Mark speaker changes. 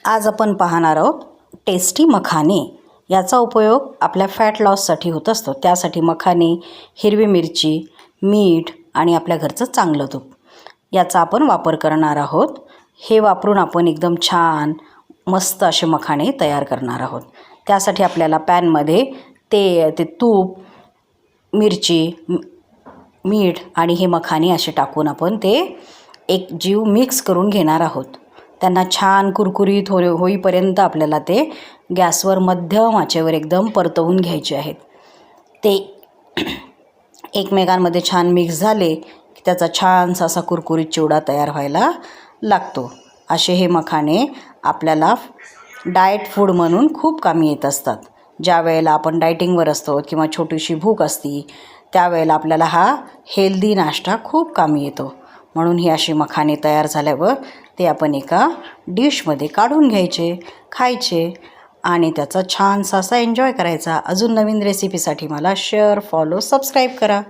Speaker 1: आज आपण पाहणार आहोत टेस्टी मखाने। याचा उपयोग आपल्या फॅट लॉससाठी होत असतो। त्यासाठी मखाने, हिरवी मिरची, मीठ आणि आपल्या घरचं चांगलं तूप याचा आपण वापर करणार आहोत। हे वापरून आपण एकदम छान मस्त असे मखाने तयार करणार आहोत। त्यासाठी आपल्याला पॅनमध्ये ते तूप, मिरची, मीठ आणि हे मखाने असे टाकून आपण ते एक जीव मिक्स करून घेणार आहोत। त्यांना छान कुरकुरीत होईपर्यंत आपल्याला ते गॅसवर मध्यम आचेवर एकदम परतवून घ्यायचे आहेत। ते एकमेकांमध्ये छान मिक्स झाले की त्याचा छानसा असा कुरकुरीत चिवडा तयार व्हायला लागतो। असे हे मखाने आपल्याला डाएट फूड म्हणून खूप कामी येत असतात। ज्या वेळेला आपण डाएटिंगवर असतो किंवा छोटीशी भूक असती त्यावेळेला आपल्याला हा हेल्दी नाश्ता खूप कामी येतो। म्हणून ही अशी मखाने तयार झाल्यावर ते आपण एका डिशमध्ये काढून घ्यायचे, खायचे आणि त्याचा छानसा असा एन्जॉय करायचा। अजून नवीन रेसिपीसाठी मला शेअर, फॉलो, सबस्क्राईब करा।